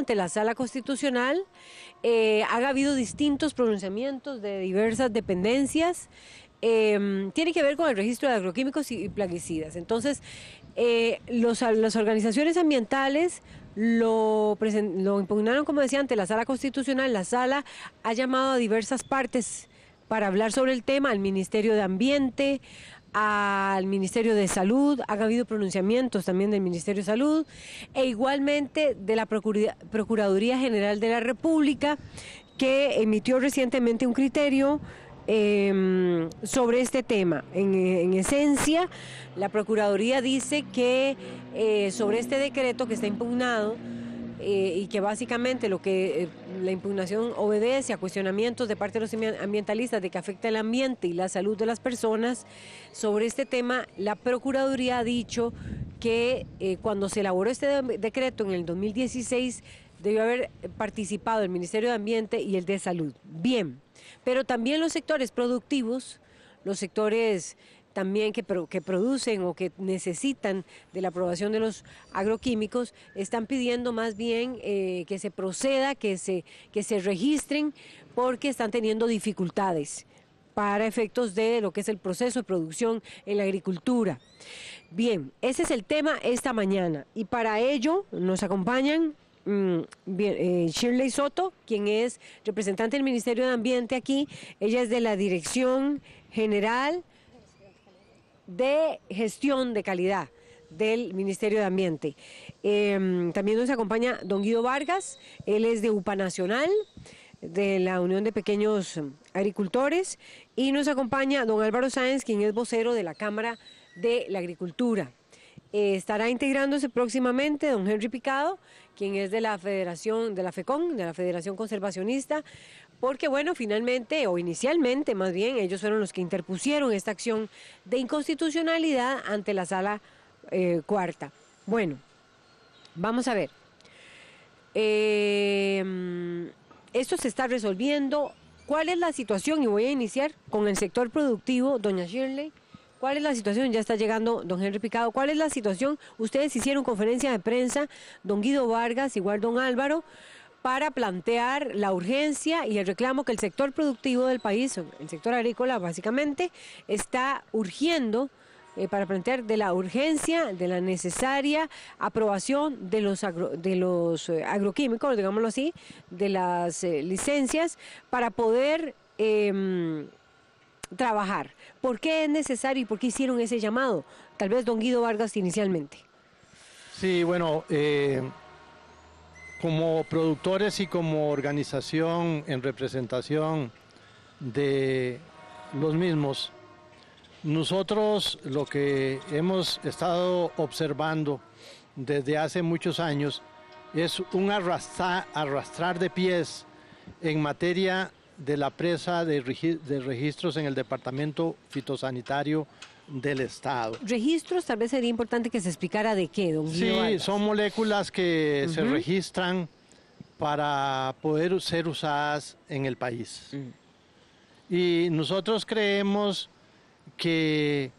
ante la Sala Constitucional. Ha habido distintos pronunciamientos de diversas dependencias. Tiene que ver con el registro de agroquímicos y plaguicidas. Entonces, las organizaciones ambientales lo impugnaron, como decía, ante la Sala Constitucional. La Sala ha llamado a diversas partes para hablar sobre el tema, al Ministerio de Ambiente, al Ministerio de Salud. Ha habido pronunciamientos también del Ministerio de Salud e igualmente de la Procuraduría General de la República, que emitió recientemente un criterio sobre este tema. En esencia, la Procuraduría dice que sobre este decreto que está impugnado, y que básicamente la impugnación obedece a cuestionamientos de parte de los ambientalistas de que afecta el ambiente y la salud de las personas. Sobre este tema, la Procuraduría ha dicho que cuando se elaboró este decreto en el 2016 debió haber participado el Ministerio de Ambiente y el de Salud. Bien, pero también los sectores productivos, los sectores también que producen o que necesitan de la aprobación de los agroquímicos, están pidiendo más bien que se proceda, que se registren, porque están teniendo dificultades para efectos de lo que es el proceso de producción en la agricultura. Bien, ese es el tema esta mañana, y para ello nos acompañan Shirley Soto, quien es representante del Ministerio de Ambiente aquí. Ella es de la Dirección General de Gestión de Calidad del Ministerio de Ambiente. También nos acompaña don Guido Vargas, él es de UPA Nacional, de la Unión de Pequeños Agricultores, y nos acompaña don Álvaro Sáenz, quien es vocero de la Cámara de la Agricultura. Estará integrándose próximamente don Henry Picado, quien es de la Federación, de la FECON, de la Federación Conservacionista, porque bueno, finalmente, o inicialmente más bien, ellos fueron los que interpusieron esta acción de inconstitucionalidad ante la Sala Cuarta. Bueno, vamos a ver. Esto se está resolviendo. ¿Cuál es la situación? Y voy a iniciar con el sector productivo, doña Shirley. ¿Cuál es la situación? Ya está llegando don Henry Picado. ¿Cuál es la situación? Ustedes hicieron conferencia de prensa, don Guido Vargas, igual don Álvaro, para plantear la urgencia y el reclamo que el sector productivo del país, el sector agrícola básicamente, está urgiendo para plantear de la urgencia, de la necesaria aprobación de los agroquímicos, digámoslo así, de las licencias para poder trabajar. ¿Por qué es necesario y por qué hicieron ese llamado? Tal vez don Guido Vargas inicialmente. Sí, bueno, como productores y como organización en representación de los mismos, nosotros lo que hemos estado observando desde hace muchos años es un arrastrar de pies en materia de la presa de registros en el Departamento Fitosanitario del Estado. Registros, tal vez sería importante que se explicara de qué, don Guido Vargas. Sí, son moléculas que se registran para poder ser usadas en el país. Y nosotros creemos que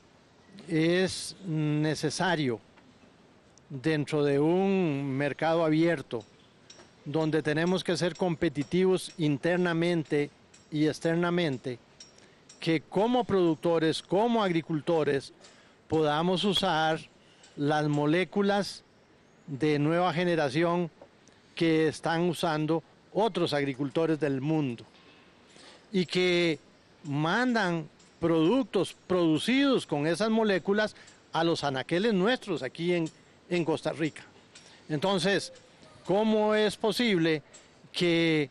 es necesario, dentro de un mercado abierto, donde tenemos que ser competitivos internamente y externamente, que como productores, como agricultores, podamos usar las moléculas de nueva generación que están usando otros agricultores del mundo y que mandan productos producidos con esas moléculas a los anaqueles nuestros aquí en Costa Rica. Entonces, ¿cómo es posible que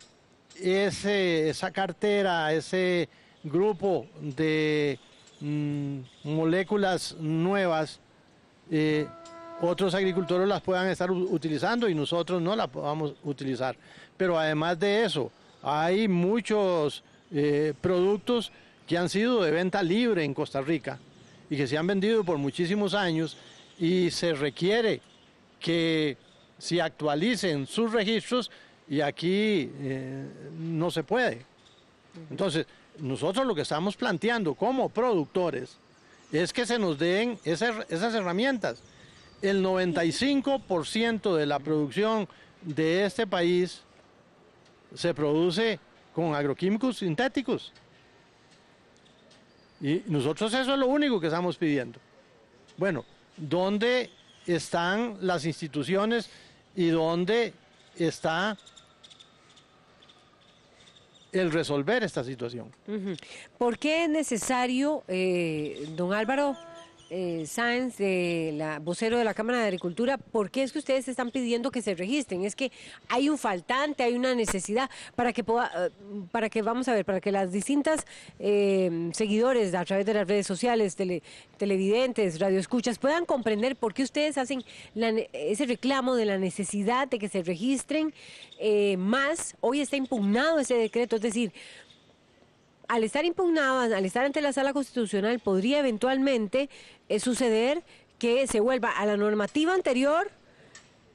esa cartera, ese grupo de moléculas nuevas, otros agricultores las puedan estar utilizando y nosotros no las podamos utilizar? Pero además de eso, hay muchos productos que han sido de venta libre en Costa Rica y que se han vendido por muchísimos años, y se requiere que se actualicen sus registros, y aquí no se puede. Entonces, nosotros lo que estamos planteando como productores es que se nos den esas herramientas. El 95% de la producción de este país se produce con agroquímicos sintéticos. Y nosotros eso es lo único que estamos pidiendo. Bueno, ¿dónde están las instituciones y dónde está el resolver esta situación? ¿Por qué es necesario, don Álvaro Sáenz, vocero de la Cámara de Agricultura, por qué es que ustedes están pidiendo que se registren? ¿Es que hay un faltante, hay una necesidad para que vamos a ver, para que las distintas seguidores a través de las redes sociales, televidentes, radioescuchas, puedan comprender por qué ustedes hacen ese reclamo de la necesidad de que se registren más? Hoy está impugnado ese decreto, es decir, al estar impugnado, al estar ante la Sala Constitucional, podría eventualmente suceder que se vuelva a la normativa anterior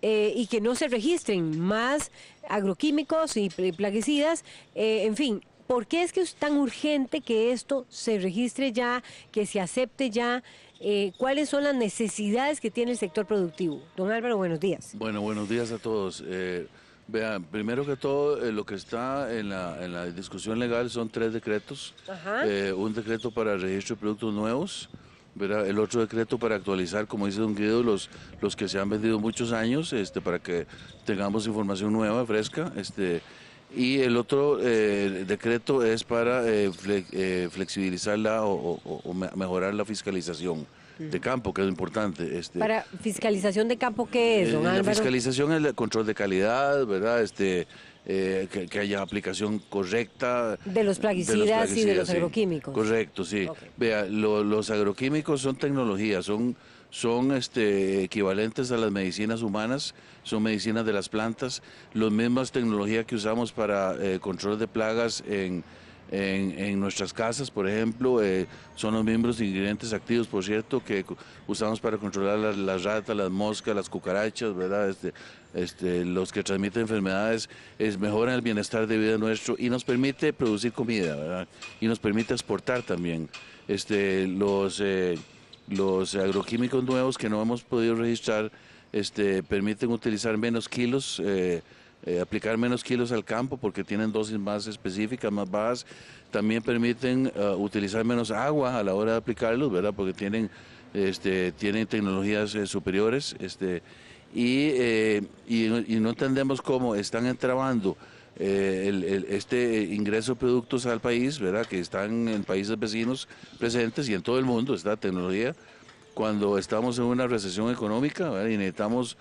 y que no se registren más agroquímicos y plaguicidas, en fin. ¿Por qué es que es tan urgente que esto se registre ya, que se acepte ya? ¿Cuáles son las necesidades que tiene el sector productivo? Don Álvaro, buenos días. Bueno, buenos días a todos. Vean, primero que todo, lo que está en la discusión legal son 3 decretos. Un decreto para el registro de productos nuevos, ¿verdad? El otro decreto para actualizar, como dice don Guido, los que se han vendido muchos años, para que tengamos información nueva, fresca. Y el otro decreto es para flexibilizar o mejorar la fiscalización de campo, que es importante. Para fiscalización de campo, ¿qué es, don Álvaro? La fiscalización es el control de calidad, ¿verdad? Que haya aplicación correcta de los plaguicidas y de los agroquímicos. Correcto, sí. Okay. Vea, los agroquímicos son tecnologías, son equivalentes a las medicinas humanas, son medicinas de las plantas, las mismas tecnologías que usamos para control de plagas en nuestras casas, por ejemplo, son los mismos ingredientes activos, por cierto, que usamos para controlar las ratas, las moscas, las cucarachas, ¿verdad? Los que transmiten enfermedades, mejoran el bienestar de vida nuestro y nos permite producir comida, ¿verdad? Y nos permite exportar también. Los agroquímicos nuevos que no hemos podido registrar permiten utilizar menos kilos, aplicar menos kilos al campo porque tienen dosis más específicas, más bajas. También permiten utilizar menos agua a la hora de aplicarlos, ¿verdad? Porque tienen tecnologías superiores. Y no entendemos cómo están entrabando ingreso de productos al país, ¿verdad? Que están en países vecinos presentes y en todo el mundo está tecnología, cuando estamos en una recesión económica, ¿verdad? Y necesitamos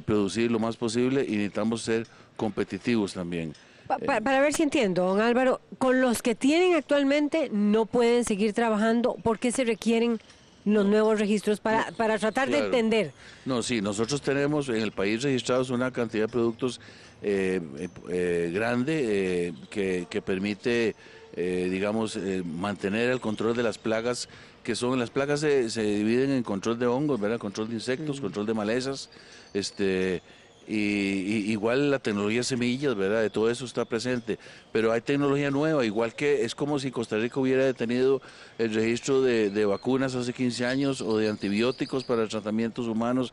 producir lo más posible y necesitamos ser competitivos también. Para ver si entiendo, don Álvaro, con los que tienen actualmente no pueden seguir trabajando. ¿Por qué se requieren los nuevos registros para tratar de entender? No, sí, nosotros tenemos en el país registrados una cantidad de productos grande que permite, digamos, mantener el control de las plagas, las plagas se dividen en control de hongos, ¿verdad? Control de insectos, control de malezas, y igual la tecnología de semillas, ¿verdad? De todo eso está presente, pero hay tecnología nueva, igual que es como si Costa Rica hubiera detenido el registro de vacunas hace 15 años o de antibióticos para tratamientos humanos,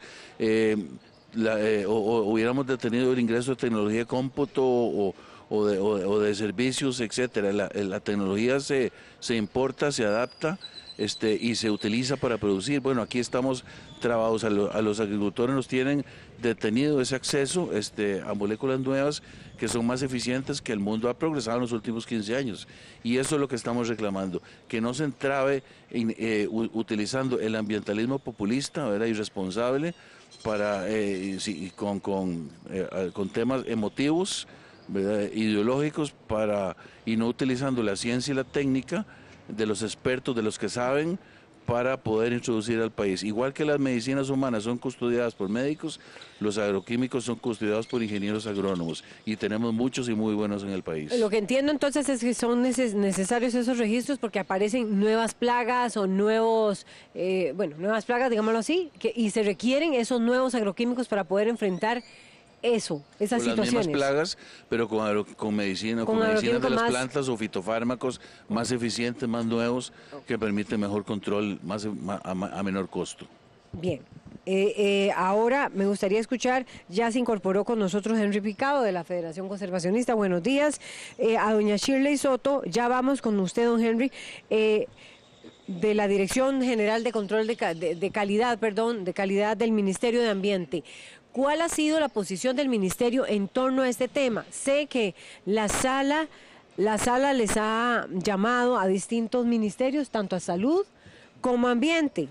o hubiéramos detenido el ingreso de tecnología de cómputo o de servicios, etcétera. La tecnología se importa, se adapta y se utiliza para producir. Bueno, aquí estamos trabados, a los agricultores nos tienen detenido ese acceso a moléculas nuevas que son más eficientes, que el mundo ha progresado en los últimos 15 años. Y eso es lo que estamos reclamando, que no se entrave utilizando el ambientalismo populista, ¿verdad? Irresponsable, con temas emotivos, ¿verdad? Ideológicos, y no utilizando la ciencia y la técnica de los expertos, de los que saben, para poder introducir al país. Igual que las medicinas humanas son custodiadas por médicos, los agroquímicos son custodiados por ingenieros agrónomos, y tenemos muchos y muy buenos en el país. Lo que entiendo entonces es que son necesarios esos registros porque aparecen nuevas plagas o nuevas plagas, digámoslo así, y se requieren esos nuevos agroquímicos para poder enfrentar esas situaciones. Las mismas plagas, pero con medicinas de las plantas o fitofármacos más eficientes, más nuevos, que permiten mejor control a menor costo. Bien. Ahora me gustaría escuchar, ya se incorporó con nosotros Henry Picado de la Federación Conservacionista. Buenos días. A doña Shirley Soto, ya vamos con usted, don Henry, de la Dirección General de Control de Calidad, de Calidad del Ministerio de Ambiente. ¿Cuál ha sido la posición del Ministerio en torno a este tema? Sé que la sala les ha llamado a distintos ministerios, tanto a Salud como a Ambiente,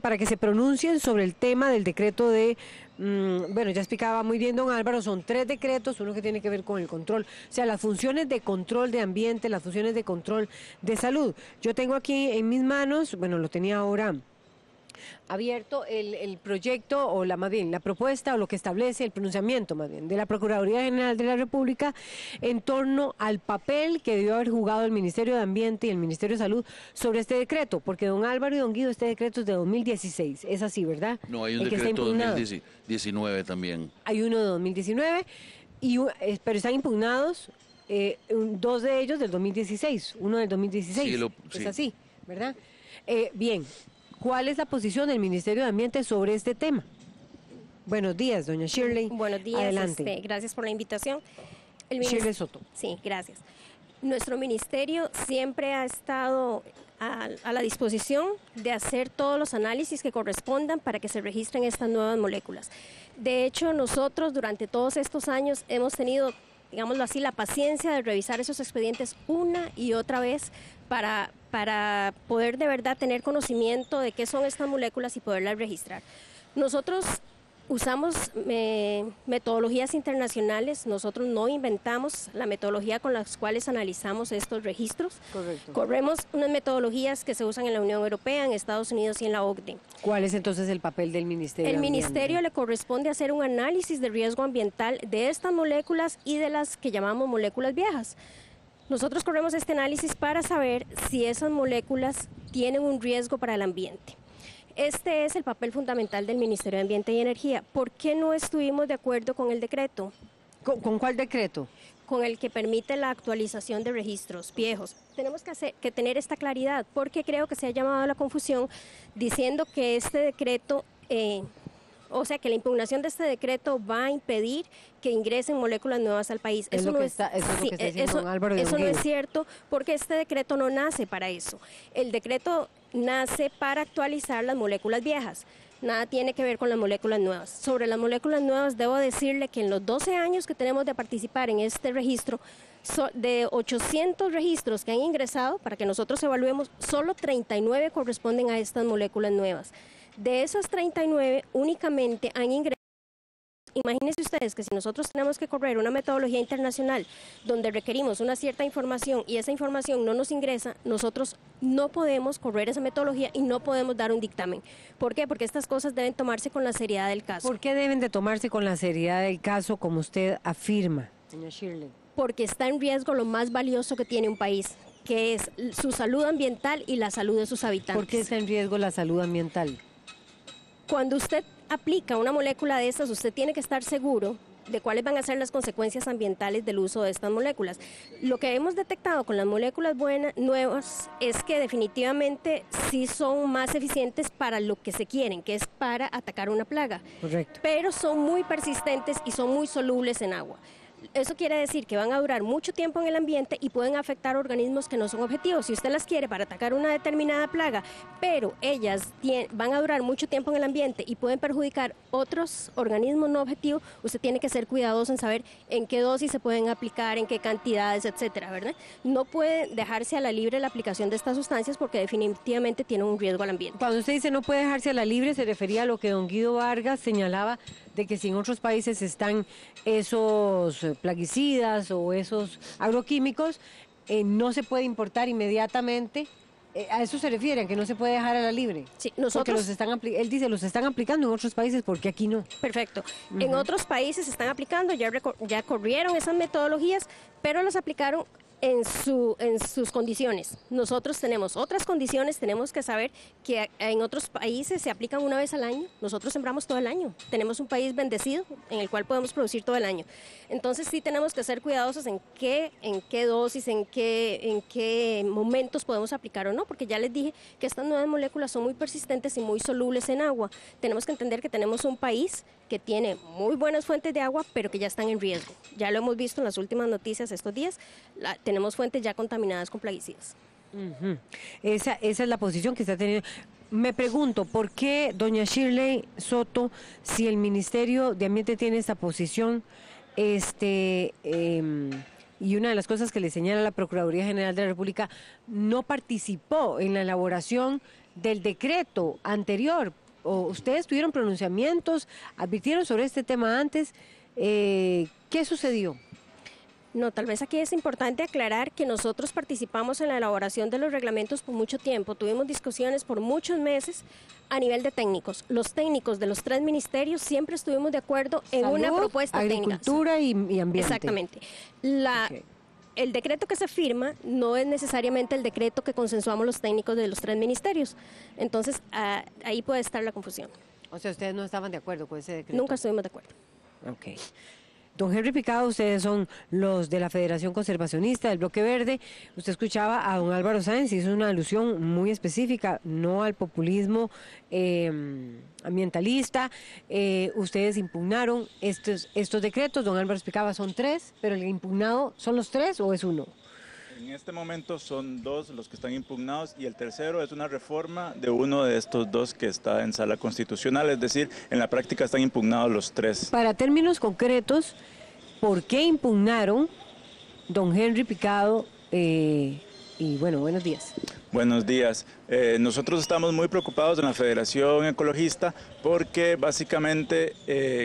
para que se pronuncien sobre el tema del decreto bueno, ya explicaba muy bien don Álvaro, son 3 decretos, uno que tiene que ver con el control, o sea, las funciones de control de ambiente, las funciones de control de salud. Yo tengo aquí en mis manos, bueno, lo tenía ahora abierto, el proyecto, o más bien la propuesta, o lo que establece el pronunciamiento más bien de la Procuraduría General de la República en torno al papel que debió haber jugado el Ministerio de Ambiente y el Ministerio de Salud sobre este decreto, porque don Álvaro y don Guido, este decreto es de 2016, es así, ¿verdad? No, hay un decreto de 2019 también. Hay uno de 2019, pero están impugnados 2 de ellos del 2016, uno del 2016, sí. Es así, ¿verdad? Bien. ¿Cuál es la posición del Ministerio de Ambiente sobre este tema? Buenos días, doña Shirley. Buenos días. Adelante. Gracias por la invitación. Shirley Soto. Sí, gracias. Nuestro ministerio siempre ha estado a la disposición de hacer todos los análisis que correspondan para que se registren estas nuevas moléculas. De hecho, nosotros durante todos estos años hemos tenido, digámoslo así, la paciencia de revisar esos expedientes una y otra vez para poder de verdad tener conocimiento de qué son estas moléculas y poderlas registrar. Nosotros usamos metodologías internacionales, nosotros no inventamos la metodología con las cuales analizamos estos registros. Correcto. Corremos unas metodologías que se usan en la Unión Europea, en Estados Unidos y en la OCDE. ¿Cuál es entonces el papel del Ministerio? El Ministerio le corresponde hacer un análisis de riesgo ambiental de estas moléculas y de las que llamamos moléculas viejas. Nosotros corremos este análisis para saber si esas moléculas tienen un riesgo para el ambiente. Este es el papel fundamental del Ministerio de Ambiente y Energía. ¿Por qué no estuvimos de acuerdo con el decreto? ¿Con cuál decreto? Con el que permite la actualización de registros viejos. Tenemos que tener esta claridad, porque creo que se ha llamado a la confusión diciendo que este decreto... O sea, que la impugnación de este decreto va a impedir que ingresen moléculas nuevas al país. Eso no es cierto, porque este decreto no nace para eso. El decreto nace para actualizar las moléculas viejas. Nada tiene que ver con las moléculas nuevas. Sobre las moléculas nuevas, debo decirle que en los 12 años que tenemos de participar en este registro, de 800 registros que han ingresado, para que nosotros evaluemos, solo 39 corresponden a estas moléculas nuevas. De esas 39, únicamente han ingresado. Imagínense ustedes que si nosotros tenemos que correr una metodología internacional donde requerimos una cierta información y esa información no nos ingresa, nosotros no podemos correr esa metodología y no podemos dar un dictamen. ¿Por qué? Porque estas cosas deben tomarse con la seriedad del caso. ¿Por qué deben de tomarse con la seriedad del caso, como usted afirma, doña Shirley? Porque está en riesgo lo más valioso que tiene un país, que es su salud ambiental y la salud de sus habitantes. ¿Por qué está en riesgo la salud ambiental? Cuando usted aplica una molécula de estas, usted tiene que estar seguro de cuáles van a ser las consecuencias ambientales del uso de estas moléculas. Lo que hemos detectado con las moléculas nuevas es que definitivamente sí son más eficientes para lo que se quieren, que es para atacar una plaga. Correcto. Pero son muy persistentes y son muy solubles en agua. Eso quiere decir que van a durar mucho tiempo en el ambiente y pueden afectar organismos que no son objetivos. Si usted las quiere para atacar una determinada plaga, pero ellas van a durar mucho tiempo en el ambiente y pueden perjudicar otros organismos no objetivos, usted tiene que ser cuidadoso en saber en qué dosis se pueden aplicar, en qué cantidades, etcétera, ¿verdad? No puede dejarse a la libre la aplicación de estas sustancias porque definitivamente tienen un riesgo al ambiente. Cuando usted dice no puede dejarse a la libre, se refería a lo que don Guido Vargas señalaba de que si en otros países están esos plaguicidas o esos agroquímicos, no se puede importar inmediatamente. ¿A eso se refiere, a que no se puede dejar a la libre? Sí, nosotros... Porque él dice, los están aplicando en otros países, ¿por qué aquí no? Perfecto. En otros países se están aplicando, ya corrieron esas metodologías, pero las aplicaron en sus condiciones. Nosotros tenemos otras condiciones, tenemos que saber que en otros países se aplican una vez al año, nosotros sembramos todo el año, tenemos un país bendecido en el cual podemos producir todo el año. Entonces sí tenemos que ser cuidadosos en qué dosis, en qué momentos podemos aplicar o no, porque ya les dije que estas nuevas moléculas son muy persistentes y muy solubles en agua. Tenemos que entender que tenemos un país que tiene muy buenas fuentes de agua, pero que ya están en riesgo. Ya lo hemos visto en las últimas noticias estos días, tenemos fuentes ya contaminadas con plaguicidas. Esa es la posición que está teniendo. Me pregunto, ¿por qué doña Shirley Soto, si el Ministerio de Ambiente tiene esta posición, y una de las cosas que le señala la Procuraduría General de la República, no participó en la elaboración del decreto anterior? ¿O ustedes tuvieron pronunciamientos, advirtieron sobre este tema antes? ¿Qué sucedió? No, tal vez aquí es importante aclarar que nosotros participamos en la elaboración de los reglamentos por mucho tiempo. Tuvimos discusiones por muchos meses a nivel de técnicos. Los técnicos de los 3 ministerios siempre estuvimos de acuerdo en una propuesta técnica. Agricultura y ambiente. Exactamente. El decreto que se firma no es necesariamente el decreto que consensuamos los técnicos de los 3 ministerios. Entonces, ahí puede estar la confusión. O sea, ustedes no estaban de acuerdo con ese decreto. Nunca estuvimos de acuerdo. Ok. Don Henry Picado, ustedes son los de la Federación Conservacionista del Bloque Verde. Usted escuchaba a don Álvaro Sáenz, hizo una alusión muy específica, no al populismo ambientalista. Ustedes impugnaron estos decretos, don Álvaro explicaba, son 3, pero el impugnado, ¿son los 3 o es uno? En este momento son 2 los que están impugnados y el tercero es una reforma de uno de estos 2 que está en sala constitucional, es decir, en la práctica están impugnados los 3. Para términos concretos, ¿por qué impugnaron don Henry Picado? Y bueno, buenos días. Buenos días. Nosotros estamos muy preocupados en la Federación Ecologista porque básicamente,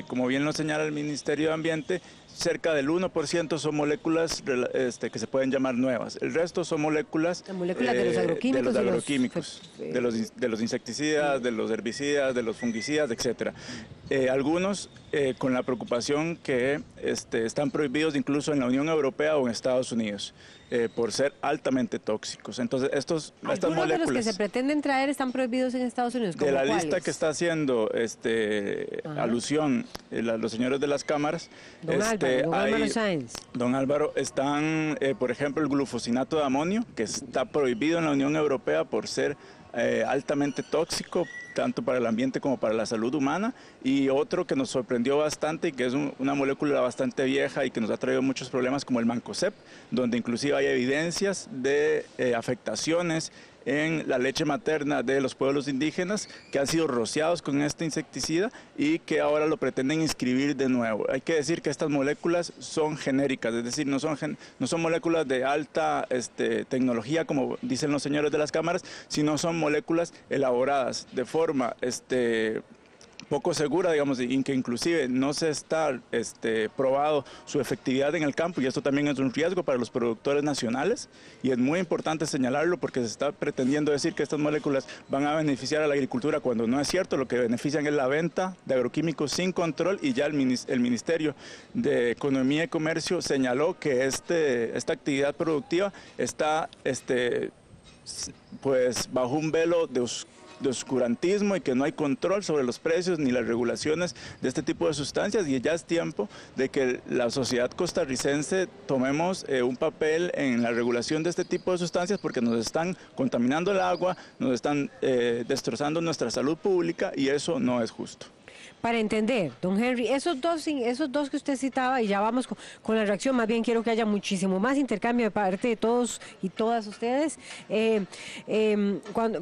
como bien lo señala el Ministerio de Ambiente, cerca del 1% son moléculas que se pueden llamar nuevas. El resto son moléculas de los agroquímicos, de los insecticidas, de los herbicidas, de los fungicidas, etcétera. Algunos con la preocupación que están prohibidos incluso en la Unión Europea o en Estados Unidos. Por ser altamente tóxicos. Entonces, estas moléculas... de los que se pretenden traer están prohibidos en Estados Unidos? De la ¿cuáles? lista que está haciendo alusión los señores de las cámaras... Don Álvaro Sáenz. Don Álvaro, están, por ejemplo, el glufosinato de amonio, que está prohibido en la Unión Europea por ser altamente tóxico, tanto para el ambiente como para la salud humana, y otro que nos sorprendió bastante y que es una molécula bastante vieja y que nos ha traído muchos problemas, como el mancozeb, donde inclusive hay evidencias de afectaciones en la leche materna de los pueblos indígenas que han sido rociados con este insecticida y que ahora lo pretenden inscribir de nuevo. Hay que decir que estas moléculas son genéricas, es decir, no son moléculas de alta tecnología, como dicen los señores de las cámaras, sino son moléculas elaboradas de forma poco segura, digamos, y que inclusive no se está probado su efectividad en el campo, y esto también es un riesgo para los productores nacionales, y es muy importante señalarlo porque se está pretendiendo decir que estas moléculas van a beneficiar a la agricultura cuando no es cierto. Lo que benefician es la venta de agroquímicos sin control, y ya el Ministerio de Economía y Comercio señaló que esta actividad productiva está pues bajo un velo de oscurantismo y que no hay control sobre los precios ni las regulaciones de este tipo de sustancias, y ya es tiempo de que la sociedad costarricense tomemos un papel en la regulación de este tipo de sustancias, porque nos están contaminando el agua, nos están destrozando nuestra salud pública, y eso no es justo. Para entender, don Henry, esos dos que usted citaba, y ya vamos con la reacción, más bien quiero que haya muchísimo más intercambio de parte de todos y todas ustedes.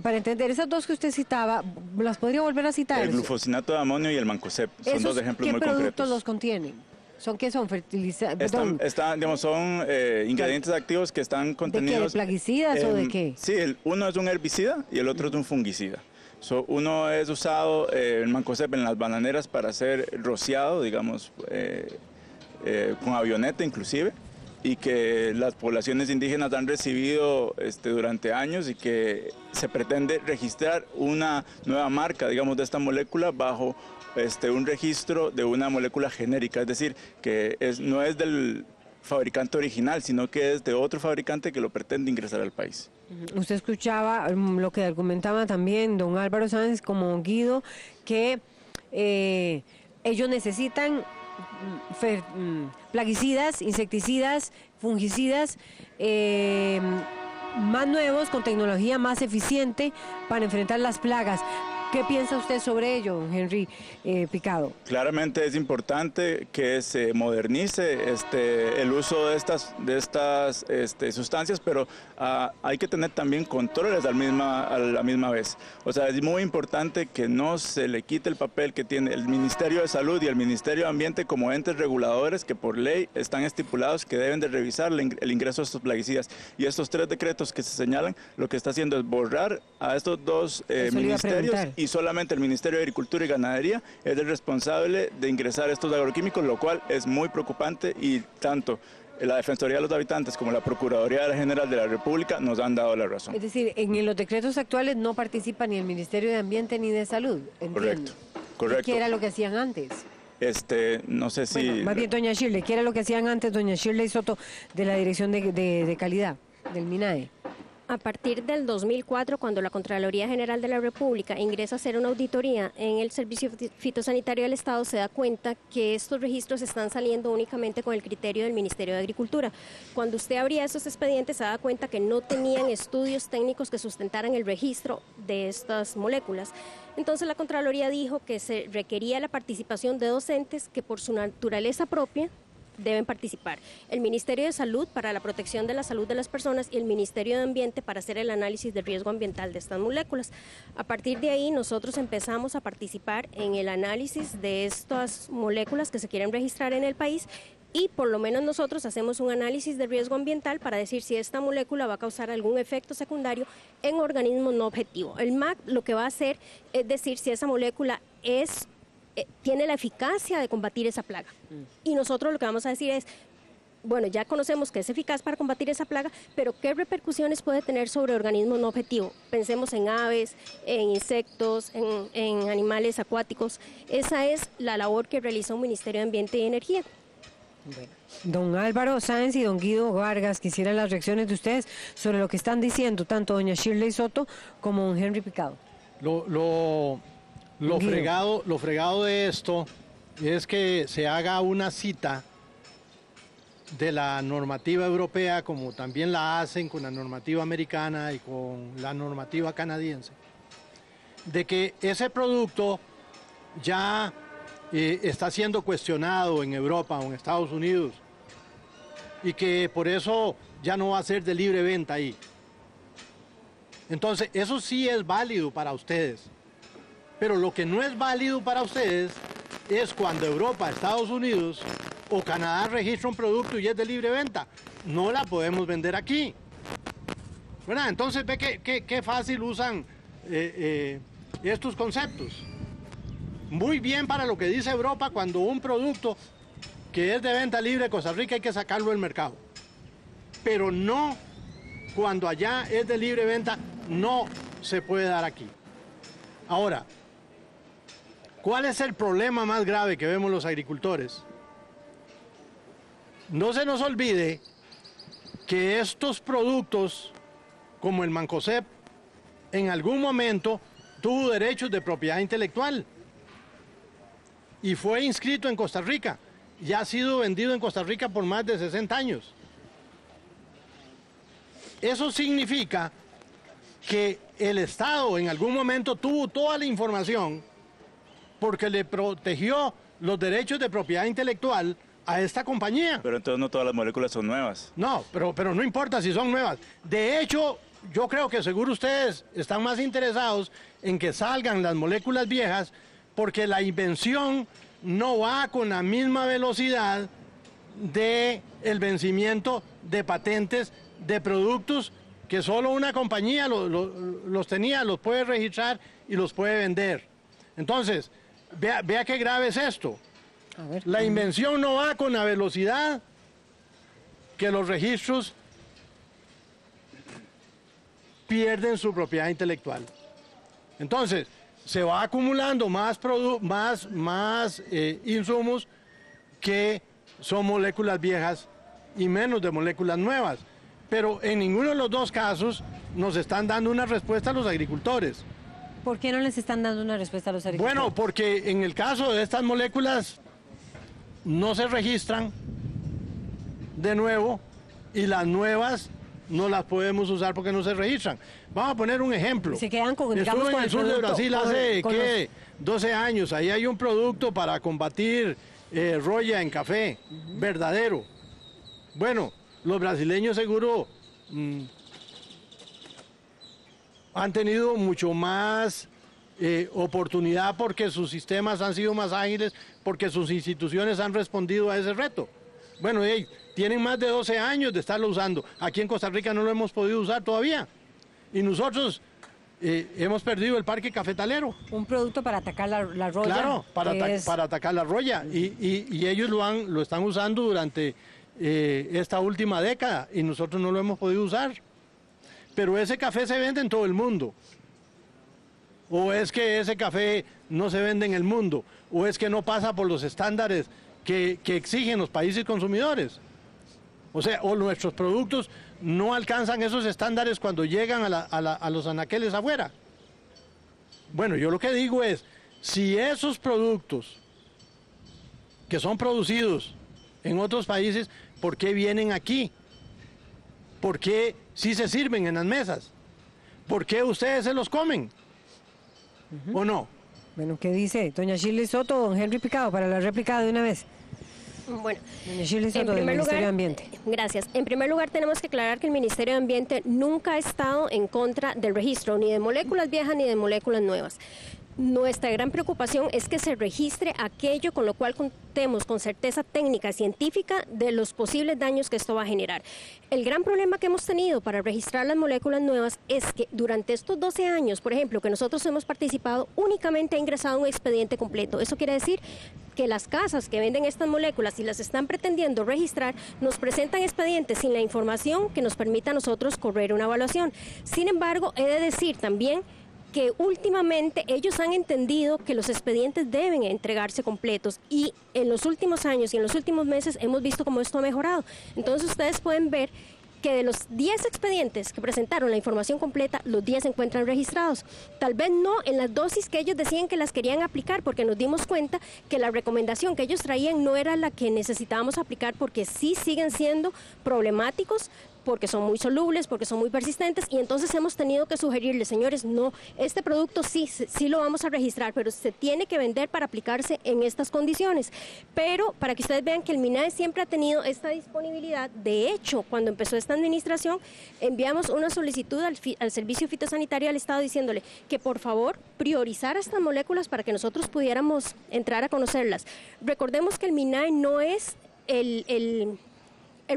Para entender, esas 2 que usted citaba, ¿las podría volver a citar? El glufosinato de amonio y el mancozeb son 2 ejemplos muy concretos. ¿Qué productos los contienen? ¿Qué son? ¿Fertilizantes? Son ingredientes activos que están contenidos... ¿De qué? ¿De plaguicidas o de qué? Sí, uno es un herbicida y el otro es un fungicida. Uno es usado, el mancozeb, en las bananeras para ser rociado, digamos, con avioneta inclusive, y que las poblaciones indígenas han recibido durante años, y que se pretende registrar una nueva marca, digamos, de esta molécula bajo un registro de una molécula genérica, es decir, que no es del fabricante original, sino que es de otro fabricante que lo pretende ingresar al país. Usted escuchaba lo que argumentaba también don Álvaro Sáenz como Guido, que ellos necesitan plaguicidas, insecticidas, fungicidas, más nuevos, con tecnología más eficiente para enfrentar las plagas. ¿Qué piensa usted sobre ello, don Henry Picado? Claramente es importante que se modernice el uso de estas sustancias, pero hay que tener también controles a la misma vez. O sea, es muy importante que no se le quite el papel que tiene el Ministerio de Salud y el Ministerio de Ambiente como entes reguladores que por ley están estipulados que deben de revisar el ingreso de estos plaguicidas. Y estos 3 decretos que se señalan, lo que está haciendo es borrar a estos 2 ministerios, y solamente el Ministerio de Agricultura y Ganadería es el responsable de ingresar estos agroquímicos, lo cual es muy preocupante, y tanto la Defensoría de los Habitantes como la Procuraduría General de la República nos han dado la razón. Es decir, en los decretos actuales no participa ni el Ministerio de Ambiente ni de Salud, entiendo. Correcto. ¿Qué era lo que hacían antes? No sé si... Bueno, más bien doña Shirley, ¿qué era lo que hacían antes doña Shirley Soto de la Dirección de Calidad, del MINAE? A partir del 2004, cuando la Contraloría General de la República ingresa a hacer una auditoría en el Servicio Fitosanitario del Estado, se da cuenta que estos registros están saliendo únicamente con el criterio del Ministerio de Agricultura. Cuando usted abría esos expedientes, se da cuenta que no tenían estudios técnicos que sustentaran el registro de estas moléculas. Entonces la Contraloría dijo que se requería la participación de docentes que por su naturaleza propia deben participar. El Ministerio de Salud para la protección de la salud de las personas y el Ministerio de Ambiente para hacer el análisis de riesgo ambiental de estas moléculas. A partir de ahí nosotros empezamos a participar en el análisis de estas moléculas que se quieren registrar en el país, y por lo menos nosotros hacemos un análisis de riesgo ambiental para decir si esta molécula va a causar algún efecto secundario en organismos no objetivos. El MAC lo que va a hacer es decir si esa molécula tiene la eficacia de combatir esa plaga. Y nosotros lo que vamos a decir es, bueno, ya conocemos que es eficaz para combatir esa plaga, pero ¿qué repercusiones puede tener sobre organismos no objetivos? Pensemos en aves, en insectos, en animales acuáticos. Esa es la labor que realizó el Ministerio de Ambiente y Energía. Bueno, don Álvaro Sáenz y don Guido Vargas, quisiera las reacciones de ustedes sobre lo que están diciendo tanto doña Shirley Soto como don Henry Picado. Lo fregado de esto es que se haga una cita de la normativa europea, como también la hacen con la normativa americana y con la normativa canadiense, de que ese producto ya está siendo cuestionado en Europa o en Estados Unidos y que por eso ya no va a ser de libre venta ahí. Entonces, eso sí es válido para ustedes. Pero lo que no es válido para ustedes es cuando Europa, Estados Unidos o Canadá registra un producto y es de libre venta. No la podemos vender aquí. ¿Verdad? Entonces ve qué fácil usan estos conceptos. Muy bien para lo que dice Europa cuando un producto que es de venta libre de Costa Rica hay que sacarlo del mercado. Pero no cuando allá es de libre venta, no se puede dar aquí. Ahora, ¿cuál es el problema más grave que vemos los agricultores? No se nos olvide que estos productos, como el Mancozeb, en algún momento tuvo derechos de propiedad intelectual y fue inscrito en Costa Rica y ha sido vendido en Costa Rica por más de 60 años. Eso significa que el Estado en algún momento tuvo toda la información porque le protegió los derechos de propiedad intelectual a esta compañía. Pero entonces no todas las moléculas son nuevas. No, pero no importa si son nuevas. De hecho, yo creo que seguro ustedes están más interesados en que salgan las moléculas viejas porque la invención no va con la misma velocidad del vencimiento de patentes de productos que solo una compañía los tenía, los puede registrar y los puede vender. Entonces, vea qué grave es esto. A ver, la invención no va con la velocidad que los registros pierden su propiedad intelectual. Entonces, se va acumulando más insumos que son moléculas viejas y menos de moléculas nuevas. Pero en ninguno de los dos casos nos están dando una respuesta a los agricultores. ¿Por qué no les están dando una respuesta a los agricultores? Bueno, porque en el caso de estas moléculas no se registran de nuevo y las nuevas no las podemos usar porque no se registran. Vamos a poner un ejemplo. Se quedan con, digamos, Estuve en el sur de Brasil hace, con ¿qué? 12 años. Ahí hay un producto para combatir roya en café, verdadero. Bueno, los brasileños seguro han tenido mucho más oportunidad porque sus sistemas han sido más ágiles, porque sus instituciones han respondido a ese reto. Bueno, tienen más de 12 años de estarlo usando. Aquí en Costa Rica no lo hemos podido usar todavía. Y nosotros hemos perdido el parque cafetalero. un producto para atacar la roya. Claro, para atacar la roya. Y ellos lo están usando durante esta última década y nosotros no lo hemos podido usar. Pero ese café se vende en todo el mundo. O es que ese café no se vende en el mundo, o es que no pasa por los estándares que exigen los países consumidores. O sea, o nuestros productos no alcanzan esos estándares cuando llegan a los anaqueles afuera. Bueno, yo lo que digo es, si esos productos que son producidos en otros países, ¿por qué vienen aquí? ¿Por qué sí se sirven en las mesas? ¿Por qué ustedes se los comen? ¿O no? Bueno, ¿qué dice doña Shirley Soto, don Henry Picado, para la réplica de una vez? Bueno, Doña Shirley Soto, en del primer Ministerio lugar, de Ambiente. Gracias. En primer lugar, tenemos que aclarar que el Ministerio de Ambiente nunca ha estado en contra del registro, ni de moléculas viejas ni de moléculas nuevas. Nuestra gran preocupación es que se registre aquello con lo cual contemos con certeza técnica científica de los posibles daños que esto va a generar. El gran problema que hemos tenido para registrar las moléculas nuevas es que durante estos 12 años, por ejemplo, que nosotros hemos participado, únicamente ha ingresado un expediente completo. Eso quiere decir que las casas que venden estas moléculas y las están pretendiendo registrar nos presentan expedientes sin la información que nos permita a nosotros correr una evaluación. Sin embargo, he de decir también que últimamente ellos han entendido que los expedientes deben entregarse completos y en los últimos años y en los últimos meses hemos visto cómo esto ha mejorado. Entonces ustedes pueden ver que de los 10 expedientes que presentaron la información completa, los 10 se encuentran registrados. Tal vez no en las dosis que ellos decían que las querían aplicar, porque nos dimos cuenta que la recomendación que ellos traían no era la que necesitábamos aplicar, porque sí siguen siendo problemáticos, porque son muy solubles, porque son muy persistentes, y entonces hemos tenido que sugerirles, señores, no, este producto sí lo vamos a registrar, pero se tiene que vender para aplicarse en estas condiciones. Pero para que ustedes vean que el MINAE siempre ha tenido esta disponibilidad. De hecho, cuando empezó esta administración, enviamos una solicitud al Servicio Fitosanitario del Estado diciéndole que por favor priorizara estas moléculas para que nosotros pudiéramos entrar a conocerlas. Recordemos que el MINAE no es el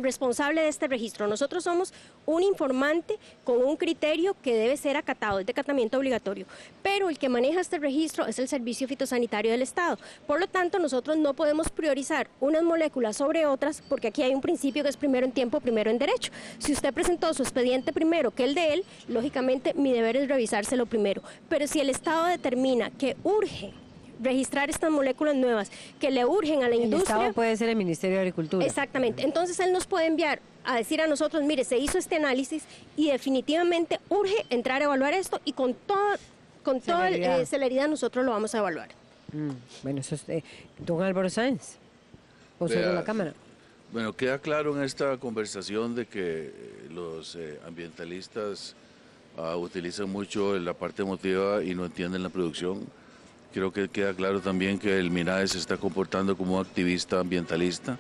responsable de este registro. Nosotros somos un informante con un criterio que debe ser acatado, es de acatamiento obligatorio, pero el que maneja este registro es el Servicio Fitosanitario del Estado. Por lo tanto, nosotros no podemos priorizar unas moléculas sobre otras, porque aquí hay un principio que es primero en tiempo, primero en derecho. Si usted presentó su expediente primero que el de él, lógicamente mi deber es revisárselo primero. Pero si el Estado determina que urge registrar estas moléculas nuevas que le urgen a la industria. El Estado puede ser el Ministerio de Agricultura. Exactamente. Entonces él nos puede enviar a decir a nosotros, mire, se hizo este análisis y definitivamente urge entrar a evaluar esto y con toda celeridad nosotros lo vamos a evaluar. Bueno, eso es don Álvaro Sáenz, vocero de la Cámara. Bueno, queda claro en esta conversación de que los ambientalistas utilizan mucho la parte emotiva y no entienden la producción. Creo que queda claro también que el MINAE se está comportando como un activista ambientalista,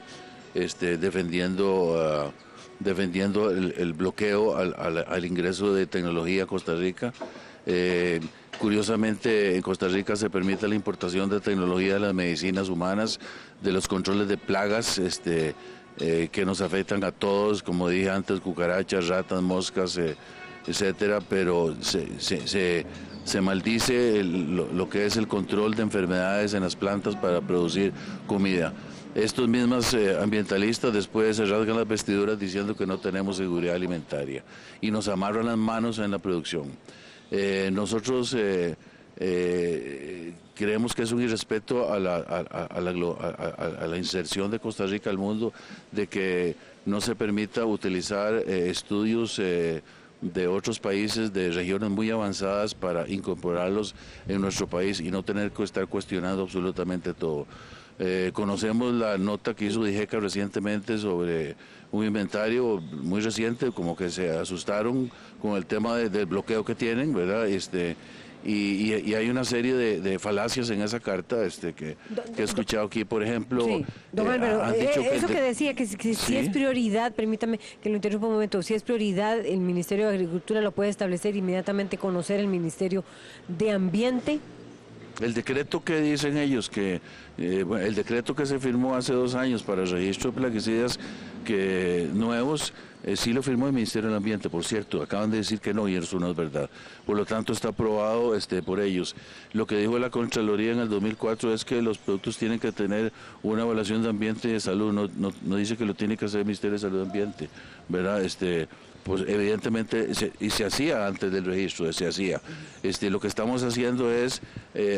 defendiendo el bloqueo al ingreso de tecnología a Costa Rica. Curiosamente, en Costa Rica se permite la importación de tecnología de las medicinas humanas, de los controles de plagas que nos afectan a todos, como dije antes, cucarachas, ratas, moscas, etcétera, pero se maldice lo que es el control de enfermedades en las plantas para producir comida. Estos mismos ambientalistas después se rasgan las vestiduras diciendo que no tenemos seguridad alimentaria y nos amarran las manos en la producción. Nosotros creemos que es un irrespeto a la inserción de Costa Rica al mundo, de que no se permita utilizar estudios de otros países, de regiones muy avanzadas, para incorporarlos en nuestro país y no tener que estar cuestionando absolutamente todo. Conocemos la nota que hizo DIGECA recientemente sobre un inventario muy reciente, como que se asustaron con el tema del bloqueo que tienen, ¿verdad? Y hay una serie de falacias en esa carta que he escuchado aquí, por ejemplo. Sí. Don Álvaro, han dicho eso que decía, que ¿Sí? si es prioridad, permítame que lo interrumpa un momento, si es prioridad, el Ministerio de Agricultura lo puede establecer inmediatamente, conocer el Ministerio de Ambiente. El decreto que dicen ellos, el decreto que se firmó hace 2 años para el registro de plaguicidas nuevos, sí lo firmó el Ministerio del Ambiente, por cierto, acaban de decir que no, y eso no es verdad. Por lo tanto, está aprobado por ellos. Lo que dijo la Contraloría en el 2004 es que los productos tienen que tener una evaluación de ambiente y de salud, no dice que lo tiene que hacer el Ministerio de Salud y Ambiente, ¿verdad? Pues evidentemente, y se hacía antes del registro, se hacía. Lo que estamos haciendo es,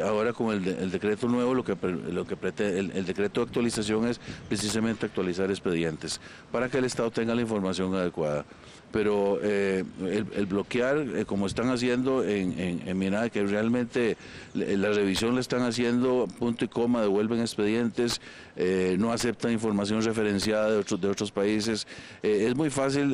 ahora con el decreto nuevo, el decreto de actualización es precisamente actualizar expedientes, para que el Estado tenga la información adecuada. Pero el bloquear, como están haciendo en Minada, que realmente la revisión la están haciendo punto y coma, devuelven expedientes, no aceptan información referenciada de otros países. Es muy fácil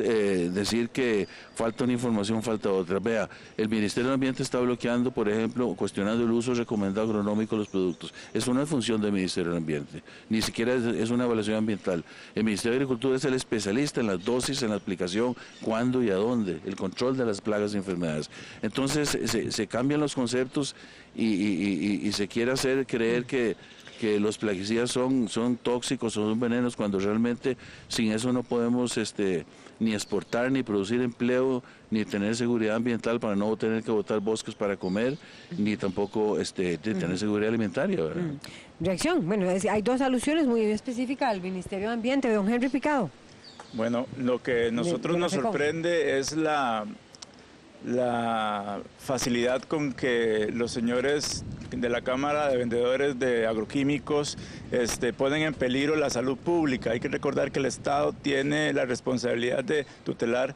decir que falta una información, falta otra. Vea, el Ministerio del Ambiente está bloqueando, por ejemplo, cuestionando el uso recomendado agronómico de los productos. Eso no es función del Ministerio del Ambiente, ni siquiera es una evaluación ambiental. El Ministerio de Agricultura es el especialista en las dosis, en la aplicación, cuándo y a dónde, el control de las plagas y enfermedades. Entonces se cambian los conceptos y se quiere hacer creer que los plaguicidas son tóxicos, son venenos, cuando realmente sin eso no podemos ni exportar, ni producir empleo, ni tener seguridad ambiental para no tener que botar bosques para comer, ni tampoco tener seguridad alimentaria, ¿verdad? Reacción, bueno, hay 2 alusiones muy específicas al Ministerio de Ambiente. Don Henry Picado. Bueno, lo que nosotros nos sorprende es la facilidad con que los señores de la Cámara de Vendedores de Agroquímicos ponen en peligro la salud pública. Hay que recordar que el Estado tiene la responsabilidad de tutelar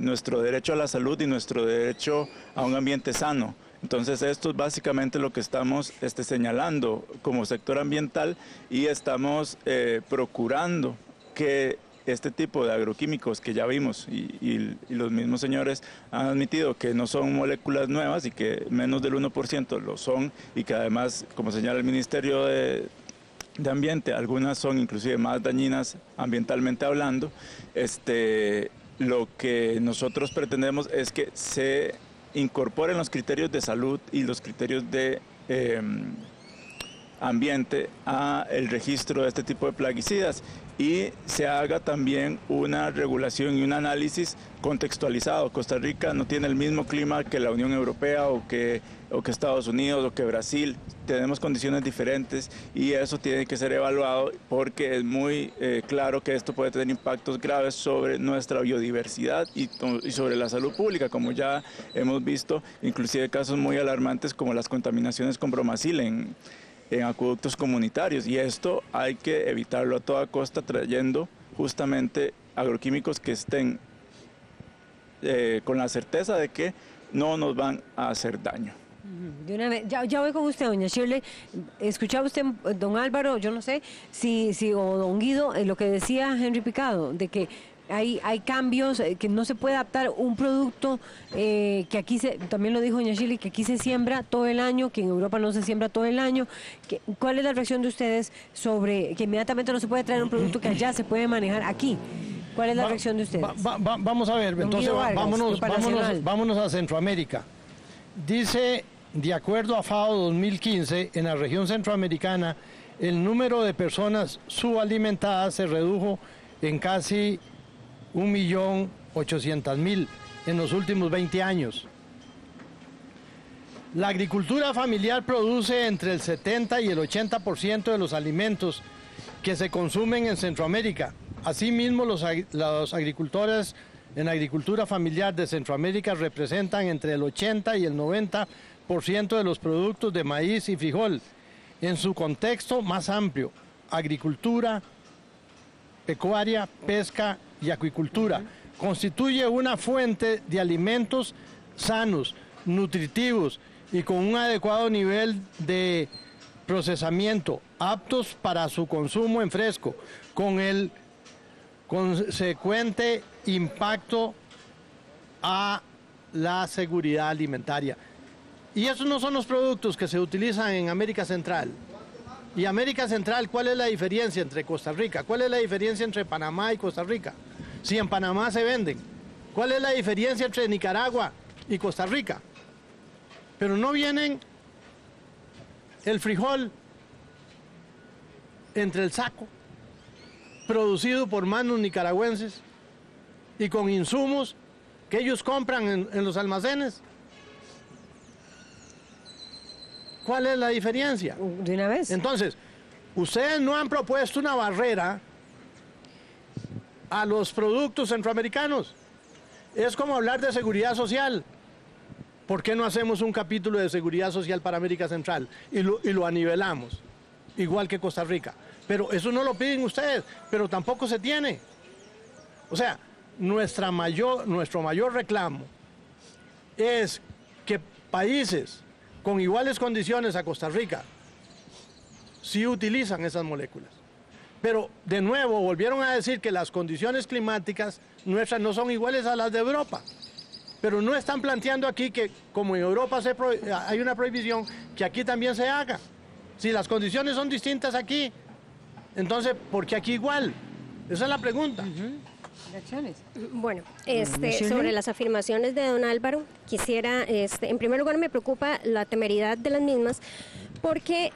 nuestro derecho a la salud y nuestro derecho a un ambiente sano. Entonces esto es básicamente lo que estamos señalando como sector ambiental, y estamos procurando que este tipo de agroquímicos que ya vimos y los mismos señores han admitido que no son moléculas nuevas y que menos del 1% lo son, y que además, como señala el Ministerio de Ambiente, algunas son inclusive más dañinas ambientalmente hablando. Lo que nosotros pretendemos es que se incorporen los criterios de salud y los criterios de ambiente a el registro de este tipo de plaguicidas, y se haga también una regulación y un análisis contextualizado. Costa Rica no tiene el mismo clima que la Unión Europea o que Estados Unidos o que Brasil. Tenemos condiciones diferentes y eso tiene que ser evaluado, porque es muy claro que esto puede tener impactos graves sobre nuestra biodiversidad y sobre la salud pública, como ya hemos visto, inclusive casos muy alarmantes como las contaminaciones con bromacil en acueductos comunitarios, y esto hay que evitarlo a toda costa, trayendo justamente agroquímicos que estén con la certeza de que no nos van a hacer daño. De una vez, ya voy con usted, doña Shirley. Escuchaba usted, don Álvaro, yo no sé si o don Guido, lo que decía Henry Picado, de que hay cambios, que no se puede adaptar un producto que aquí también lo dijo doña Shirley, que aquí se siembra todo el año, que en Europa no se siembra todo el año. ¿Cuál es la reacción de ustedes sobre que inmediatamente no se puede traer un producto que allá se puede manejar aquí? ¿Cuál es la reacción de ustedes? Vamos a ver, entonces vámonos a Centroamérica. Dice, de acuerdo a FAO 2015, en la región centroamericana, el número de personas subalimentadas se redujo en casi 1.800.000 en los últimos 20 años. La agricultura familiar produce entre el 70 y el 80% de los alimentos que se consumen en Centroamérica. Asimismo, los agricultores en agricultura familiar de Centroamérica representan entre el 80 y el 90% 90% de los productos de maíz y frijol en su contexto más amplio, agricultura, pecuaria, pesca y acuicultura. Constituye una fuente de alimentos sanos, nutritivos y con un adecuado nivel de procesamiento, aptos para su consumo en fresco, con el consecuente impacto a la seguridad alimentaria. Y esos no son los productos que se utilizan en América Central. Y América Central, ¿cuál es la diferencia entre Costa Rica? ¿Cuál es la diferencia entre Panamá y Costa Rica? Si en Panamá se venden. ¿Cuál es la diferencia entre Nicaragua y Costa Rica? Pero no vienen el frijol entre el saco, producido por manos nicaragüenses y con insumos que ellos compran en los almacenes. ¿Cuál es la diferencia? De una vez. Entonces, ustedes no han propuesto una barrera a los productos centroamericanos. Es como hablar de seguridad social. ¿Por qué no hacemos un capítulo de seguridad social para América Central y lo anivelamos? Igual que Costa Rica. Pero eso no lo piden ustedes, pero tampoco se tiene. O sea, nuestro mayor reclamo es que países con iguales condiciones a Costa Rica sí utilizan esas moléculas. Pero de nuevo volvieron a decir que las condiciones climáticas nuestras no son iguales a las de Europa. Pero no están planteando aquí que como en Europa hay una prohibición, que aquí también se haga. Si las condiciones son distintas aquí, entonces, ¿por qué aquí igual? Esa es la pregunta. Bueno, sobre las afirmaciones de don Álvaro, quisiera, en primer lugar me preocupa la temeridad de las mismas, porque